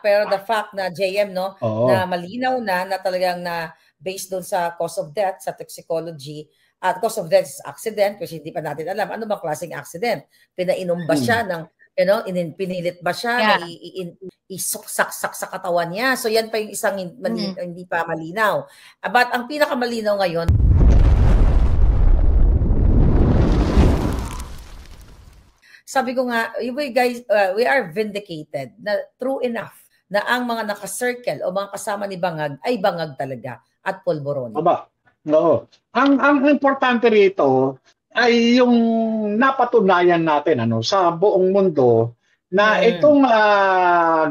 Pero the fact na JM, no, na malinaw na talagang na based doon sa cause of death, sa toxicology, at cause of death is accident, kasi hindi pa natin alam ano bang klaseng accident. Pinainom ba siya ng, pinilit ba siya na isuksak sa katawan niya? So yan pa yung isang hindi pa malinaw. But ang pinakamalinaw ngayon, sabi ko nga, guys, we are vindicated na true enough na ang mga nakacircle o mga kasama ni Bangag ay bangag talaga at pulburon. Aba, no. Ang importante rito ay yung napatunayan natin sa buong mundo na itong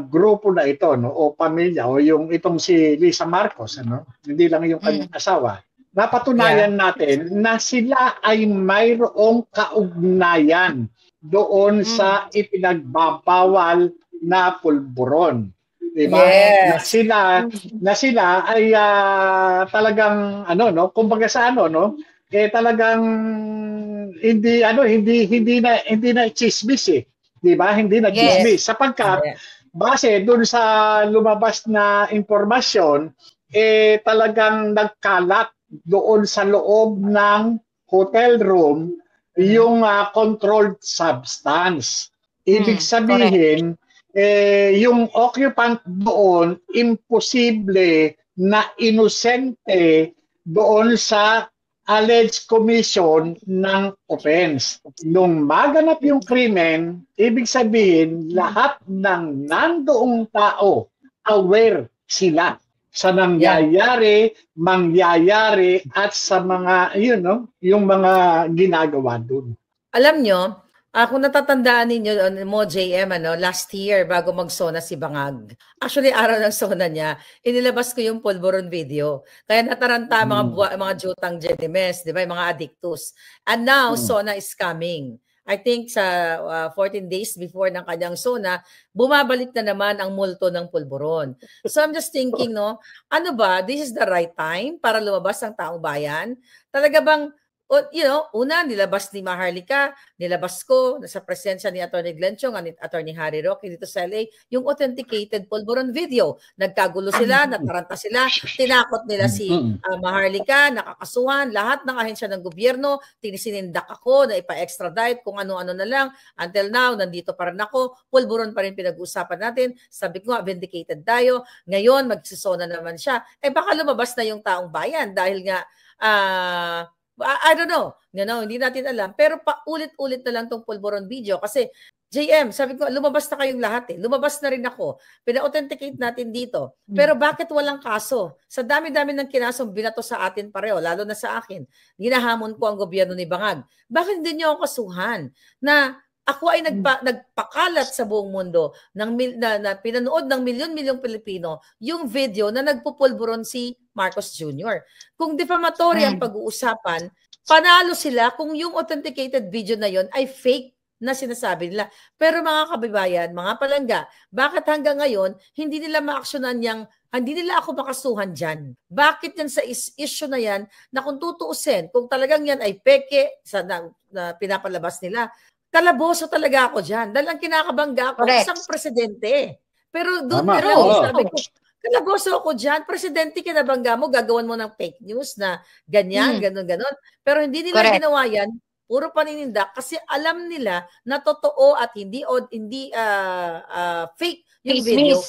grupo na ito o pamilya o itong si Lisa Marcos hindi lang yung kanyang asawa, napatunayan natin na sila ay mayroong kaugnayan doon sa ipinagbabawal na pulburon. Diba? Yes. Na sila ay talagang kumbaga sa talagang hindi na chismis Diba? Hindi na chismis sapagkat base doon sa lumabas na impormasyon talagang nagkalat doon sa loob ng hotel room yung controlled substance. Ibig sabihin yung occupant doon imposible na inosente doon sa alleged commission ng offense. Nung maganap yung krimen, ibig sabihin lahat ng nandoong tao aware sila sa nangyayari, mangyayari at sa mga yung mga ginagawa doon. Alam nyo, kung natatandaan ninyo mo, JM, last year bago mag-SONA si Bangag. Actually, araw ng SONA niya, inilabas ko yung pulburon video. Kaya nataranta mga jutang Gedimes, di ba, yung mga addictus. And now, SONA is coming. I think sa 14 days before ng kanyang SONA, bumabalik na naman ang multo ng pulburon. So I'm just thinking, ano ba, this is the right time para lumabas ang taong bayan? Talaga bang, una, nilabas ni Maharlika, nilabas ko sa presensya ni Atty. Glenn Chong at Atty. Harry Roque dito sa LA, yung authenticated pulburon video. Nagkagulo sila, nataranta sila, tinakot nila si Maharlika, nakakasuhan, lahat ng ahensya ng gobyerno, tinisinindak ako na ipa-extradite kung ano-ano na lang. Until now, nandito pa rin ako, pulburon pa rin pinag-uusapan natin. Sabi ko nga, vindicated tayo. Ngayon, magsisona naman siya. Baka lumabas na yung taong bayan dahil nga, I don't know. Hindi natin alam. Pero paulit-ulit na lang tong pulburon video. Kasi, JM, sabi ko, lumabas na kayong lahat Lumabas na rin ako. Pina-authenticate natin dito. Pero bakit walang kaso? Sa dami-dami ng kinasong binato sa atin pareho, lalo na sa akin, ginahamon ko ang gobyerno ni Bangag. Bakit hindi niyo ako kasuhan na ako ay nagpakalat sa buong mundo na pinanood ng milyon-milyong Pilipino yung video na nagpupulburon si Marcos Jr. Kung defamatory ang pag-uusapan, panalo sila kung yung authenticated video na yon ay fake na sinasabi nila. Pero mga kababayan, mga palangga, bakit hanggang ngayon hindi nila ma-aksyonan hindi nila ako makasuhan dyan? Bakit yan sa issue na yan na kung tutuusin, kung talagang yan ay peke na pinapalabas nila, kalaboso talaga ako dyan. Dahil ang kinakabangga ako, isang presidente. Pero doon sabi ko, kalaboso ako dyan. Presidente, kinabangga mo, gagawan mo ng fake news na ganyan, ganon. Pero hindi nila ginawa yan. Puro paninindak kasi alam nila na totoo at hindi fake yung video.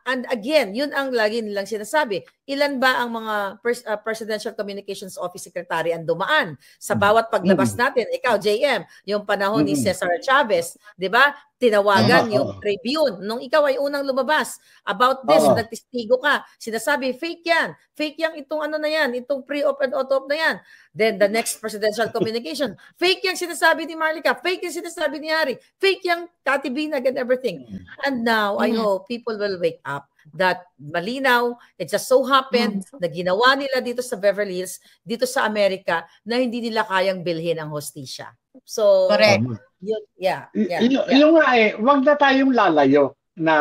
And again, yun ang lagi nilang sinasabi. Ilan ba ang mga Presidential Communications Office Secretary ang dumaan sa bawat paglabas natin? Ikaw, JM, yung panahon ni Cesar Chavez, di ba? Tinawagan yung Tribune. Nung ikaw ay unang lumabas about this, nagtistigo ka. Sinasabi, fake yan. Fake yan itong itong pre-op and auto-op na yan. Then the next Presidential Communication, fake yung sinasabi ni Marlica, fake yung sinasabi ni Harry, fake yung Kati Binag and everything. And now, I hope people will wake up that malinaw, it just so happened na ginawa nila dito sa Beverly Hills, dito sa Amerika, na hindi nila kayang bilhin ang hostisya. So, correct. Yung nga wag na tayong lalayo na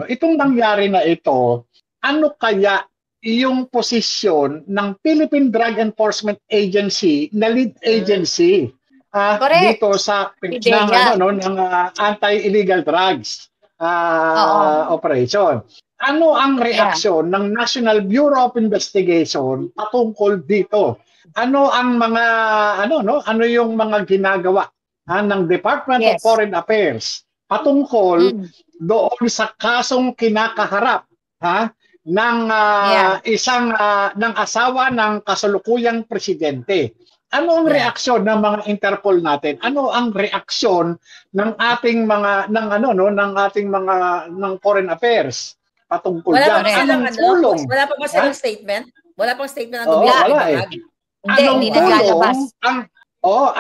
itong nangyari na ito, ano kaya yung posisyon ng Philippine Drug Enforcement Agency na lead agency dito sa ng anti-illegal drugs. operation. Ano ang reaksyon ng National Bureau of Investigation patungkol dito? Ano ang mga ano yung mga ginagawa ng Department of Foreign Affairs patungkol doon sa kasong kinakaharap ng isang ng asawa ng kasalukuyang presidente? Ano ang reaksyon ng mga Interpol natin? Ano ang reaksyon ng ating mga ng Foreign Affairs patungkol Wala diyan? pa ba silang tulong? Wala pa ba silang statement? Wala pang statement ng wala eh. Hindi naglalabas.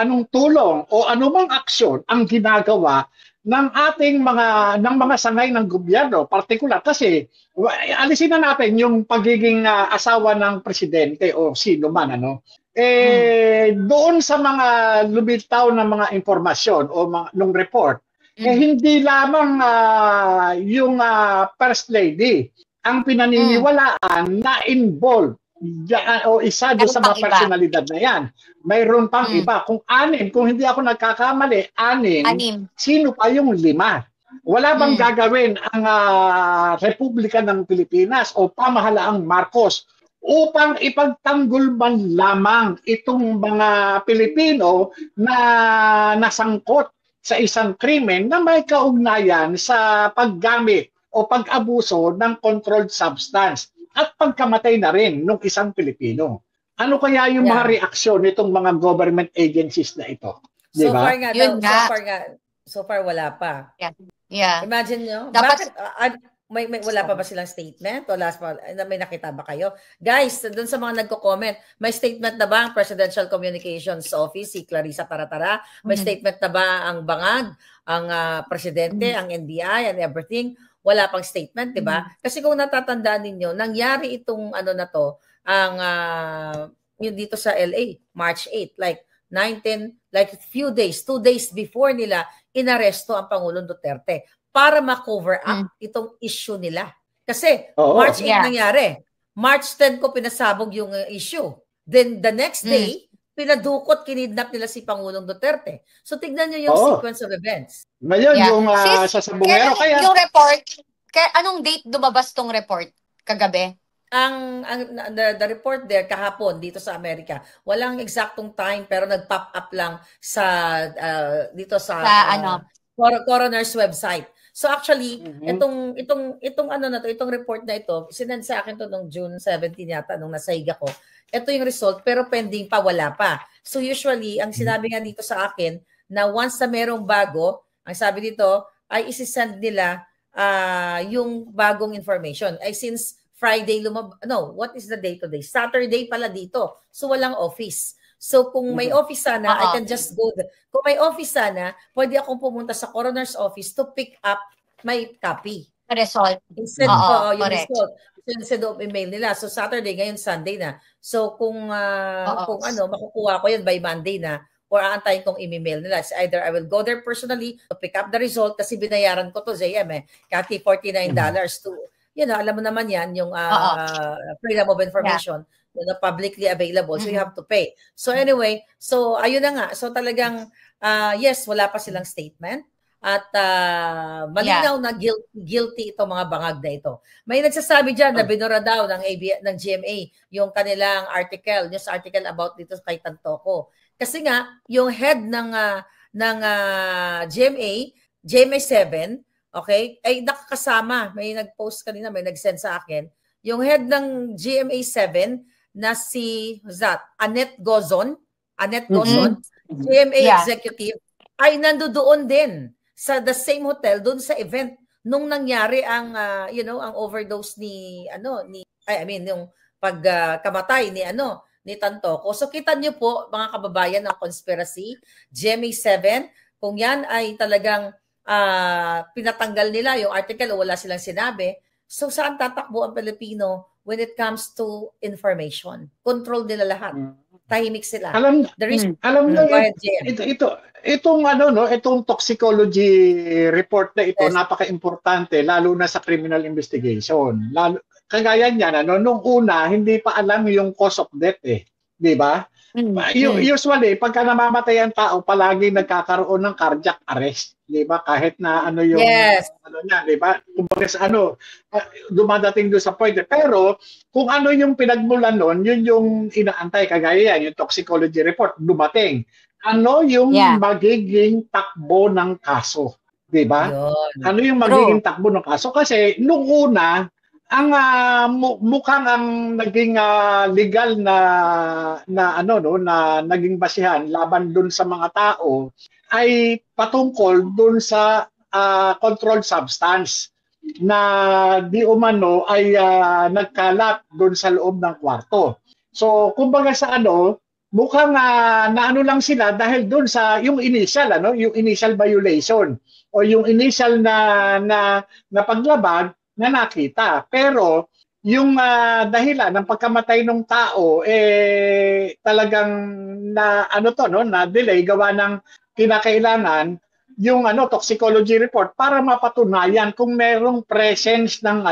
Anong tulong o anumang aksyon ang ginagawa ng ating mga sangay ng gobyerno, partikular kasi alisin na natin yung pagiging asawa ng presidente o sino man doon sa mga lumitaw na mga impormasyon o nung report hindi lamang yung first lady ang pinaniniwalaan na involved o isa doon sa mga personalidad na yan. Mayroon pang iba. Kung hindi ako nagkakamali, anim. Sino pa yung 5? Wala bang gagawin ang Republika ng Pilipinas o pamahalaang Marcos upang ipagtanggol man lamang itong mga Pilipino na nasangkot sa isang krimen na may kaugnayan sa paggamit o pag-abuso ng controlled substance at pagkamatay na rin ng isang Pilipino? Ano kaya yung mga reaksyon nitong mga government agencies na ito? Diba? So far wala pa. Yeah. Imagine nyo, bakit may wala pa ba silang statement? O last pa, may nakita ba kayo? Guys, doon sa mga nagko-comment, may statement na ba ang Presidential Communications Office, si Clarissa Taratara? May statement na ba ang Bangag, ang presidente, ang NBI, and everything? Wala pang statement, di ba? Kasi kung natatandaan ninyo, nangyari itong na to, ang yung dito sa LA, March 8, like 2 days before nila inaresto ang Pangulong Duterte para ma-cover up itong issue nila. Kasi March 8 nangyari. March 10 ko pinasabog yung issue. Then the next day, pinadukot, kinidnap nila si Pangulong Duterte. So tignan nyo yung sequence of events. Ngayon, yung sa Sabungero kaya... Yung report, anong date lumabas tong report? Kagabi? The report there kahapon dito sa Amerika, walang eksaktong time pero nag-pop up lang sa dito sa coroner's website. So actually, itong report na ito, sinend sa akin to nung June 17 yata nung nasaig ako. Ito yung result pero pending pa, wala pa. So usually, ang sinabi nga dito sa akin na once na merong bago, ang sabi dito ay isi-send nila yung bagong information. Ay since Friday what is the day today? Saturday pala dito. So walang office. So kung may office sana, I can just go there. Kung may office sana, pwede akong pumunta sa coroner's office to pick up my copy. Result. Instead yung result. Instead of email nila. So Saturday, ngayon Sunday na. So kung makukuha ko yan by Monday na or aantayin kong i-mail nila. It's either I will go there personally to pick up the result kasi binayaran ko to JM Kati $49 to alam mo naman yan, yung freedom of information, publicly available, so you have to pay. So anyway, so ayun na nga. So talagang, yes, wala pa silang statement. At malinaw na guilty itong mga bangag na ito. May nagsasabi dyan na binura daw ng GMA yung kanilang news article about dito kay Tantoco. Kasi nga, yung head ng GMA 7, okay? Ay nakakasama. May nag-post kanina, may nag-send sa akin. Yung head ng GMA7 na si Annette Gozon, GMA executive, ay nandoon din sa the same hotel doon sa event nung nangyari ang ang overdose yung pagkamatay ni Tantoco. So kita niyo po mga kababayan ng conspiracy, GMA7, kung yan ay talagang pinatanggal nila yung article o wala silang sinabi. So saan tatakbo ang Pilipino when it comes to information? Control nila lahat. Tahimik sila. Alam mo itong toxicology report na ito, napaka-importante lalo na sa criminal investigation. Kagaya niyan nung una hindi pa alam yung cause of death 'di ba? Usually, pagka namamatay ang tao, palagi nagkakaroon ng cardiac arrest, 'di ba? Kahit na ano yung Yes. ano niya, 'di ba? Kumbaga sa ano, dumadating doon sa point. Pero kung ano yung pinagmulan noon, yun yung inaantay, kagaya yan, yung toxicology report dumating. Ano yung magiging takbo ng kaso, 'di ba? Ano yung magiging takbo ng kaso? Kasi nung una, ang mukhang ang naging legal na ano no na naging basihan laban dun sa mga tao ay patungkol dun sa controlled substance na di umano ay nagkalat dun sa loob ng kwarto. So kumbaga sa ano, mukhang naano lang sila dahil dun sa yung initial yung initial violation o yung initial na paglabag na nakita. Pero yung dahilan ng pagkamatay ng tao talagang na na delay gawa ng kinakailangan yung toxicology report para mapatunayan kung merong presence ng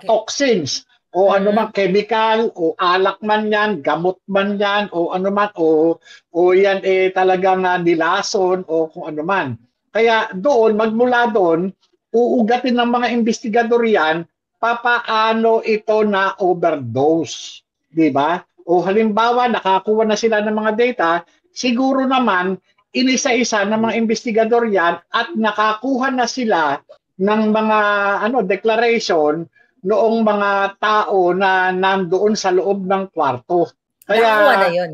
toxins o anumang chemical o alak man yan, gamot man yan o anuman o yan talagang nilason o kung anuman. Kaya magmula doon, uugatin ng mga investigador yan, papaano ito na overdose. Di ba? O halimbawa, nakakuha na sila ng mga data, siguro naman, inisa-isa ng mga investigador yan at nakakuha na sila ng mga declaration noong mga tao na nandoon sa loob ng kwarto. Kaya, nakakuha na yun.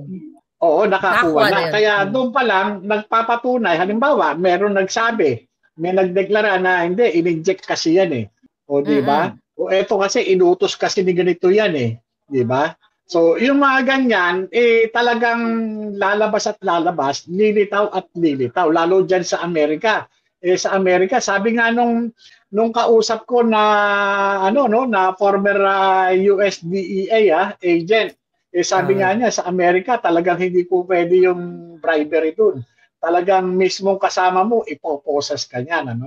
Oo, nakakuha na. Kaya doon pa lang, nagpapatunay. Halimbawa, meron nagsabi, may nagdeklara na hindi, in-inject kasi yan eh. O di ba? O eto kasi, inutos kasi ni ganito yan eh. Di ba? So, yung mga ganyan, talagang lalabas at lalabas, lilitaw at lilitaw. Lalo dyan sa Amerika. Sa Amerika, sabi nga nung kausap ko na, na former USDEA agent, sabi nga niya, sa Amerika, talagang hindi po pwede yung bribery dun. Talagang mismong kasama mo, ipoposas ka niyan,